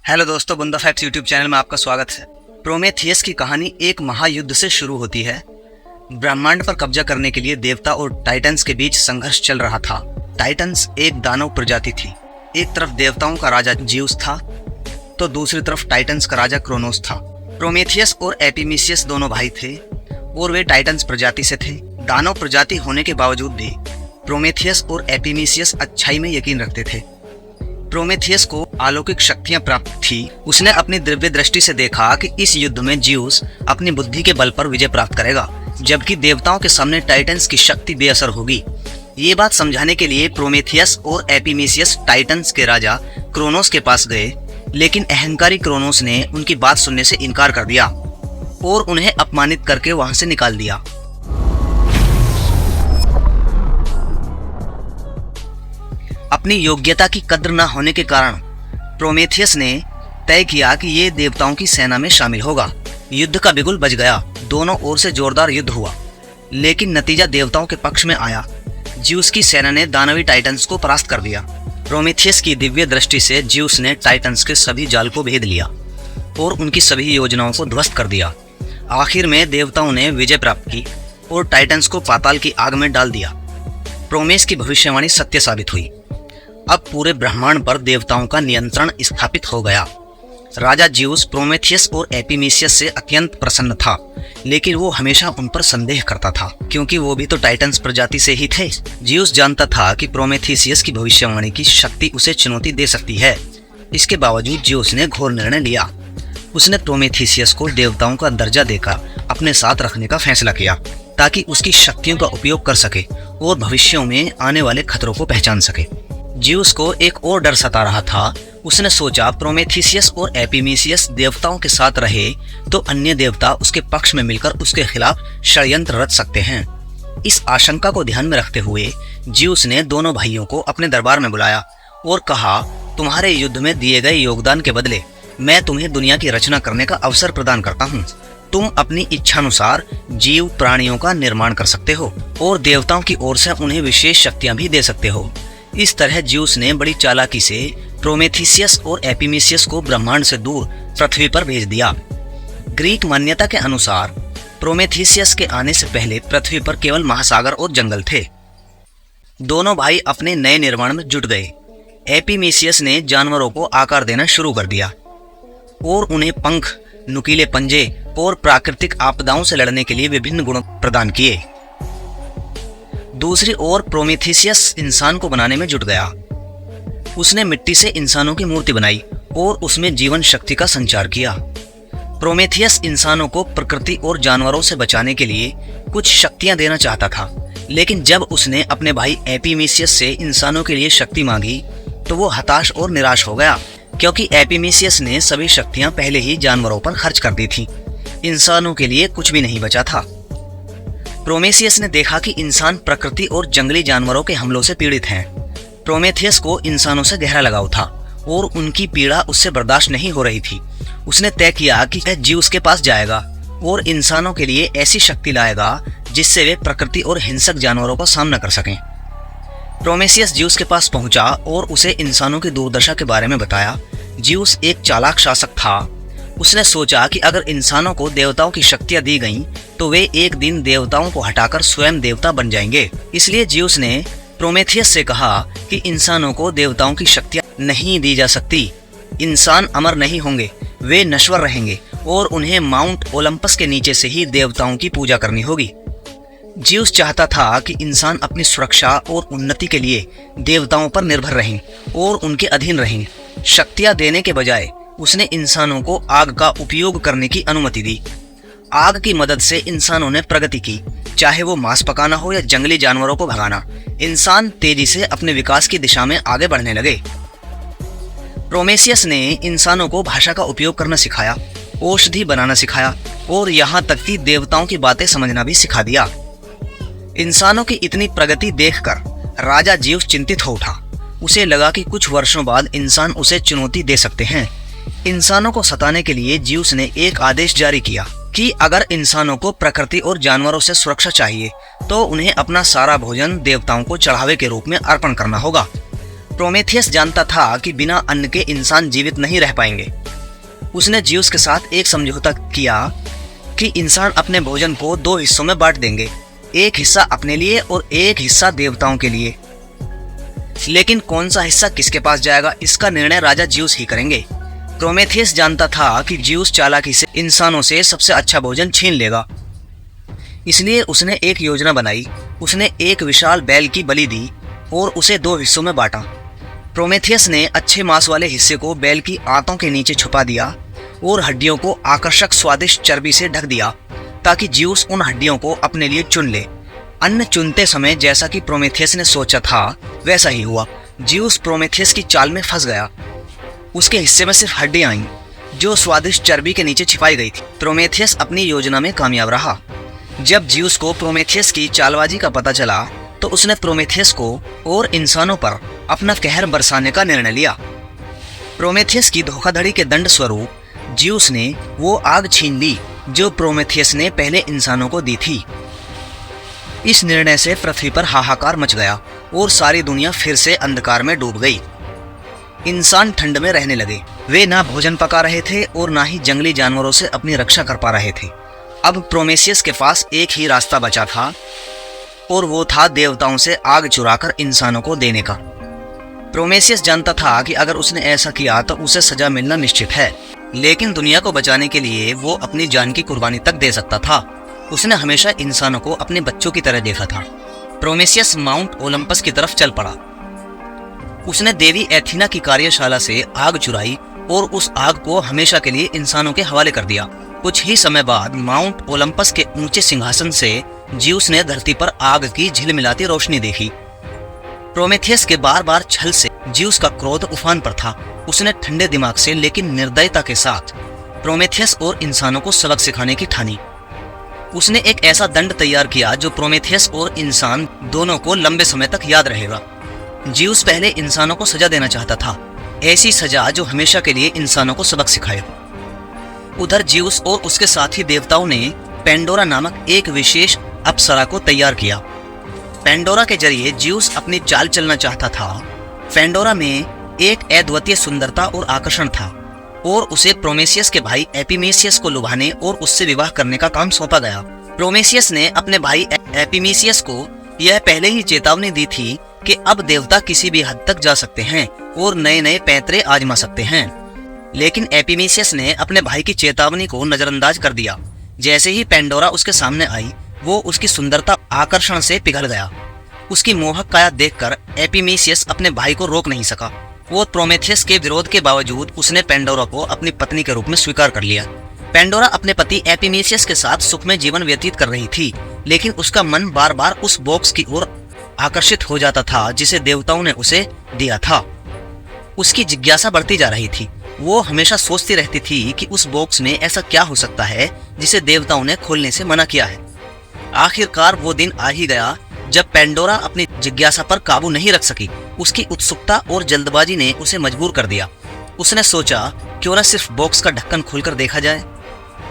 Hello दोस्तों, बुंदा facts YouTube channel में आपका स्वागत है। प्रोमेथियस की कहानी एक महायुद्ध से शुरू होती है। ब्रह्मांड पर कब्जा करने के लिए देवता और टाइटन्स के बीच संघर्ष चल रहा था। टाइटन्स एक दानव प्रजाति थी। एक तरफ देवताओं का राजा ज्यूस था तो दूसरी तरफ टाइटन्स का राजा क्रोनोस था। प्रोमेथियस और एपिमीसियस दोनों भाई थे और वे टाइटन्स प्रजाति से थे। दानव प्रजाति होने के बावजूद भी प्रोमेथियस और एपिमीसियस अच्छाई में यकीन रखते थे। प्रोमेथियस को अलौकिक शक्तियां प्राप्त थी। उसने अपनी दिव्य दृष्टि से देखा कि इस युद्ध में ज्यूस अपनी बुद्धि के बल पर विजय प्राप्त करेगा, जबकि देवताओं के सामने टाइटन्स की शक्ति बेअसर होगी। ये बात समझाने के लिए प्रोमेथियस और एपिमीसियस टाइटन्स के राजा क्रोनोस के पास गए, लेकिन अहंकारी क्रोनोस ने उनकी बात सुनने से इनकार कर दिया और उन्हें अपमानित करके वहां से निकाल दिया। अपनी योग्यता की कद्र न होने के कारण प्रोमेथियस ने तय किया कि ये देवताओं की सेना में शामिल होगा। युद्ध का बिगुल बज गया। दोनों ओर से जोरदार युद्ध हुआ, लेकिन नतीजा देवताओं के पक्ष में आया। ज्यूस की सेना ने दानवी टाइटन्स को परास्त कर दिया। प्रोमेथियस की दिव्य दृष्टि से ज्यूस ने टाइटन्स के सभी जाल को भेद लिया और उनकी सभी योजनाओं को ध्वस्त कर दिया। आखिर में देवताओं ने विजय प्राप्त की और टाइटन्स को पाताल की आग में डाल दिया। प्रोमेस की भविष्यवाणी सत्य साबित हुई। अब पूरे ब्रह्मांड पर देवताओं का नियंत्रण स्थापित हो गया। राजा ज्यूस प्रोमेथियस और एपिमीसियस से अत्यंत प्रसन्न था, लेकिन वो हमेशा उन पर संदेह करता था, क्योंकि वो भी तो टाइटन्स प्रजाति से ही थे। ज्यूस जानता था कि प्रोमेथियस की भविष्यवाणी की शक्ति उसे चुनौती दे सकती है। इसके बावजूद ज्यूस ने घोर निर्णय लिया। उसने प्रोमेथियस को देवताओं का दर्जा देकर अपने साथ रखने का फैसला किया, ताकि उसकी शक्तियों का उपयोग कर सके और भविष्यों में आने वाले खतरों को पहचान सके। ज्यूस को एक और डर सता रहा था। उसने सोचा, प्रोमेथियस और एपिमीसियस देवताओं के साथ रहे तो अन्य देवता उसके पक्ष में मिलकर उसके खिलाफ षड्यंत्र रच सकते हैं। इस आशंका को ध्यान में रखते हुए ज्यूस ने दोनों भाइयों को अपने दरबार में बुलाया और कहा, तुम्हारे युद्ध में दिए गए योगदान के बदले मैं तुम्हें दुनिया की रचना करने का अवसर प्रदान करता हूँ। तुम अपनी इच्छानुसार जीव प्राणियों का निर्माण कर सकते हो और देवताओं की ओर से उन्हें विशेष शक्तियां भी दे सकते हो। इस तरह ज्यूस ने बड़ी चालाकी से प्रोमेथियस और एपिमीसियस को ब्रह्मांड से दूर पृथ्वी पर भेज दिया। ग्रीक मान्यता के अनुसार प्रोमेथियस के आने से पहले पृथ्वी पर केवल महासागर और जंगल थे। दोनों भाई अपने नए निर्माण में जुट गए। एपिमीसियस ने जानवरों को आकार देना शुरू कर दिया और उन्हें पंख, नुकीले पंजे और प्राकृतिक आपदाओं से लड़ने के लिए विभिन्न गुण प्रदान किए। दूसरी ओर प्रोमेथियस इंसान को बनाने में जुट गया। उसने मिट्टी से इंसानों की मूर्ति बनाई और उसमें जीवन शक्ति का संचार किया। प्रोमेथियस इंसानों को प्रकृति और जानवरों से बचाने के लिए कुछ शक्तियां देना चाहता था, लेकिन जब उसने अपने भाई एपिमीसियस से इंसानों के लिए शक्ति मांगी तो वो हताश और निराश हो गया, क्योंकि एपिमीसियस ने सभी शक्तियां पहले ही जानवरों पर खर्च कर दी थी। इंसानों के लिए कुछ भी नहीं बचा था। प्रोमेथियस ने देखा कि इंसान प्रकृति और जंगली जानवरों के हमलों से पीड़ित हैं। प्रोमेथियस को इंसानों से गहरा लगाव था और उनकी पीड़ा उससे बर्दाश्त नहीं हो रही थी। उसने तय किया कि वह ज्यूस के पास जाएगा और इंसानों के लिए ऐसी शक्ति लाएगा जिससे वे प्रकृति और हिंसक जानवरों का सामना कर सकें। प्रोमेथियस ज्यूस के पास पहुंचा और उसे इंसानों की दुर्दशा के बारे में बताया। ज्यूस एक चालाक शासक था। उसने सोचा कि अगर इंसानों को देवताओं की शक्तियां दी गईं, तो वे एक दिन देवताओं को हटाकर स्वयं देवता बन जाएंगे। इसलिए ज्यूस ने प्रोमेथियस से कहा कि इंसानों को देवताओं की शक्तियां नहीं दी जा सकती। इंसान अमर नहीं होंगे, वे नश्वर रहेंगे और उन्हें माउंट ओलंपस के नीचे से ही देवताओं की पूजा करनी होगी। ज्यूस चाहता था कि इंसान अपनी सुरक्षा और उन्नति के लिए देवताओं पर निर्भर रहें और उनके अधीन रहें। शक्तियां देने के बजाय उसने इंसानों को आग का उपयोग करने की अनुमति दी। आग की मदद से इंसानों ने प्रगति की, चाहे वो मांस पकाना हो या जंगली जानवरों को भगाना। इंसान तेजी से अपने विकास की दिशा में आगे बढ़ने लगे। प्रोमेथियस ने इंसानों को भाषा का उपयोग करना सिखाया, औषधि बनाना सिखाया और यहाँ तक कि देवताओं की बातें समझना भी सिखा दिया। इंसानों की इतनी प्रगति देखकर राजा ज्यूस चिंतित हो उठा। उसे लगा कि कुछ वर्षों बाद इंसान उसे चुनौती दे सकते हैं। इंसानों को सताने के लिए ज्यूस ने एक आदेश जारी किया कि अगर इंसानों को प्रकृति और जानवरों से सुरक्षा चाहिए तो उन्हें अपना सारा भोजन देवताओं को चढ़ावे के रूप में अर्पण करना होगा। प्रोमेथियस जानता था कि बिना अन्न के इंसान जीवित नहीं रह पाएंगे। उसने ज्यूस के साथ एक समझौता किया कि इंसान अपने भोजन को 2 हिस्सों में बांट देंगे, एक हिस्सा अपने लिए और एक हिस्सा देवताओं के लिए। लेकिन कौन सा हिस्सा किसके पास जाएगा, इसका निर्णय राजा ज्यूस ही करेंगे। प्रोमेथियस जानता था कि ज्यूस चालाकी से इंसानों से सबसे अच्छा भोजन छीन लेगा, इसलिए उसने एक योजना बनाई। उसने एक विशाल बैल की बलि दी और उसे 2 हिस्सों में बांटा। प्रोमेथियस ने अच्छे मांस वाले हिस्से को बैल की आंतों के नीचे छुपा दिया और हड्डियों को आकर्षक स्वादिष्ट चर्बी से ढक दिया ताकि ज्यूस उन हड्डियों को अपने लिए चुन ले। अन्न चुनते समय जैसा कि प्रोमेथियस ने सोचा था वैसा ही हुआ। ज्यूस प्रोमेथियस की चाल में फंस गया। उसके हिस्से में सिर्फ हड्डियां आईं जो स्वादिष्ट चर्बी के नीचे छिपाई गई थी। प्रोमेथियस अपनी योजना में कामयाब रहा। जब ज्यूस को प्रोमेथियस की चालबाजी का पता चला तो उसने प्रोमेथियस को और इंसानों पर अपना कहर बरसाने का निर्णय लिया। प्रोमेथियस की धोखाधड़ी के दंड स्वरूप ज्यूस ने वो आग छीन ली जो प्रोमेथियस ने पहले इंसानों को दी थी। इस निर्णय से पृथ्वी पर हाहाकार मच गया और सारी दुनिया फिर से अंधकार में डूब गई। इंसान ठंड में रहने लगे। वे ना भोजन पका रहे थे और ना ही जंगली जानवरों से अपनी रक्षा कर पा रहे थे। अब प्रोमेथियस के पास एक ही रास्ता बचा था और वो था देवताओं से आग चुराकर इंसानों को देने का। प्रोमेथियस जानता था कि अगर उसने ऐसा किया तो उसे सजा मिलना निश्चित है, लेकिन दुनिया को बचाने के लिए वो अपनी जान की कुर्बानी तक दे सकता था। उसने हमेशा इंसानों को अपने बच्चों की तरह देखा था। प्रोमेथियस माउंट ओलंपस की तरफ चल पड़ा। उसने देवी एथीना की कार्यशाला से आग चुराई और उस आग को हमेशा के लिए इंसानों के हवाले कर दिया। कुछ ही समय बाद माउंट ओलंपस के ऊंचे सिंहासन से ज्यूस ने धरती पर आग की झिलमिलाती रोशनी देखी। प्रोमेथियस के बार बार छल से ज्यूस का क्रोध उफान पर था। उसने ठंडे दिमाग से लेकिन निर्दयता के साथ प्रोमेथियस और इंसानों को सबक सिखाने की ठानी। उसने एक ऐसा दंड तैयार किया जो प्रोमेथियस और इंसान दोनों को लंबे समय तक याद रहेगा। ज्यूस पहले इंसानों को सजा देना चाहता था, ऐसी सजा जो हमेशा के लिए इंसानों को सबक सिखाए। उधर ज्यूस और उसके साथी देवताओं ने पेंडोरा नामक एक विशेष अप्सरा को तैयार किया। पेंडोरा के जरिए ज्यूस अपनी चाल चलना चाहता था। पेंडोरा में एक अद्वितीय सुंदरता और आकर्षण था और उसे प्रोमेथियस के भाई एपिमेसियस को लुभाने और उससे विवाह करने का काम सौंपा गया। प्रोमेथियस ने अपने भाई एपिमेसियस को यह पहले ही चेतावनी दी थी कि अब देवता किसी भी हद तक जा सकते हैं और नए नए पैंतरे आजमा सकते हैं, लेकिन एपिमेसियस ने अपने भाई की चेतावनी को नजरअंदाज कर दिया। जैसे ही पेंडोरा उसके सामने आई, वो उसकी सुंदरता आकर्षण से पिघल गया। उसकी मोहक काया देखकर एपिमेसियस अपने भाई को रोक नहीं सका। वो प्रोमेथियस के विरोध के बावजूद उसने पेंडोरा को अपनी पत्नी के रूप में स्वीकार कर लिया। पेंडोरा अपने पति एपिमेसियस के साथ सुखमय जीवन व्यतीत कर रही थी, लेकिन उसका मन बार बार उस बॉक्स की ओर आकर्षित हो जाता था जिसे देवताओं ने उसे दिया था। उसकी जिज्ञासा बढ़ती जा रही थी। वो हमेशा सोचती रहती थी कि उस बॉक्स में ऐसा क्या हो सकता है जिसे देवताओं ने खोलने से मना किया है। आखिरकार वो दिन आ ही गया जब पेंडोरा अपनी जिज्ञासा पर काबू नहीं रख सकी। उसकी उत्सुकता और जल्दबाजी ने उसे मजबूर कर दिया। उसने सोचा क्यों न सिर्फ बॉक्स का ढक्कन खोलकर देखा जाए।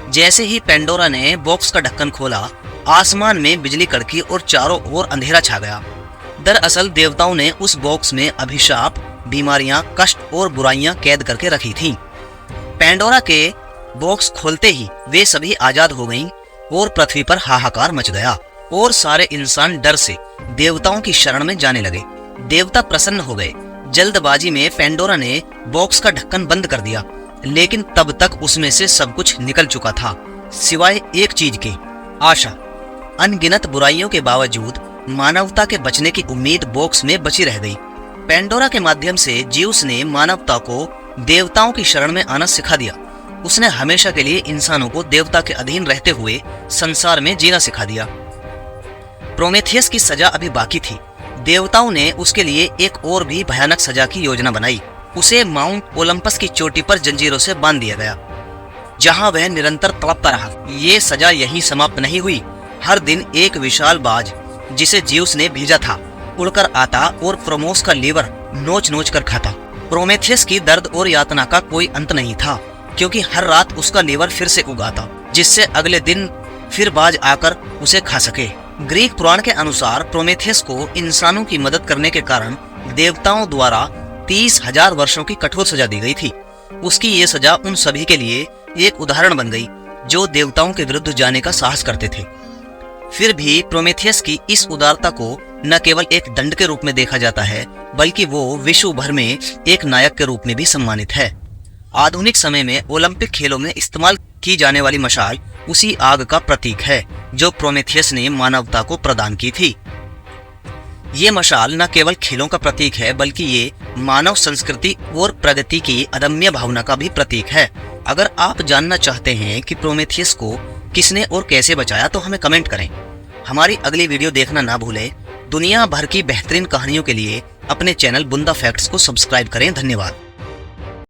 जैसे ही पेंडोरा ने बॉक्स का ढक्कन खोला, आसमान में बिजली कड़की और चारों ओर अंधेरा छा गया। दरअसल देवताओं ने उस बॉक्स में अभिशाप, बीमारियां, कष्ट और बुराइयां कैद करके रखी थीं। पेंडोरा के बॉक्स खोलते ही वे सभी आजाद हो गईं और पृथ्वी पर हाहाकार मच गया और सारे इंसान डर से देवताओं की शरण में जाने लगे। देवता प्रसन्न हो गए। जल्दबाजी में पेंडोरा ने बॉक्स का ढक्कन बंद कर दिया, लेकिन तब तक उसमें से सब कुछ निकल चुका था सिवाय एक चीज के, आशा। अनगिनत बुराइयों के बावजूद मानवता के बचने की उम्मीद बॉक्स में बची रह गई। पेंडोरा के माध्यम से ज्यूस ने मानवता को देवताओं की शरण में आना सिखा दिया। उसने हमेशा के लिए इंसानों को देवता के अधीन रहते हुए संसार में जीना सिखा दिया। प्रोमेथियस की सजा अभी बाकी थी। देवताओं ने उसके लिए एक और भी भयानक सजा की योजना बनाई। उसे माउंट ओलंपस की चोटी पर जंजीरों से बांध दिया गया, जहां वह निरंतर तड़पता रहा। ये सजा यहीं समाप्त नहीं हुई। हर दिन एक विशाल बाज जिसे ज्यूस ने भेजा था उड़कर आता और प्रोमोस का लीवर नोच नोच कर खाता। प्रोमेथियस की दर्द और यातना का कोई अंत नहीं था, क्योंकि हर रात उसका लीवर फिर से उगाता, जिससे अगले दिन फिर बाज आकर उसे खा सके। ग्रीक पुराण के अनुसार प्रोमेथियस को इंसानों की मदद करने के कारण देवताओं द्वारा 30,000 वर्षों की कठोर सजा दी गई थी। उसकी ये सजा उन सभी के लिए एक उदाहरण बन गई जो देवताओं के विरुद्ध जाने का साहस करते थे। फिर भी प्रोमेथियस की इस उदारता को न केवल एक दंड के रूप में देखा जाता है, बल्कि वो विश्व भर में एक नायक के रूप में भी सम्मानित है। आधुनिक समय में ओलंपिक खेलों में इस्तेमाल की जाने वाली मशाल उसी आग का प्रतीक है जो प्रोमेथियस ने मानवता को प्रदान की थी। ये मशाल न केवल खेलों का प्रतीक है, बल्कि ये मानव संस्कृति और प्रगति की अदम्य भावना का भी प्रतीक है। अगर आप जानना चाहते हैं कि प्रोमेथियस को किसने और कैसे बचाया तो हमें कमेंट करें। हमारी अगली वीडियो देखना ना भूलें। दुनिया भर की बेहतरीन कहानियों के लिए अपने चैनल बुंदा फैक्ट्स को सब्सक्राइब करें। धन्यवाद।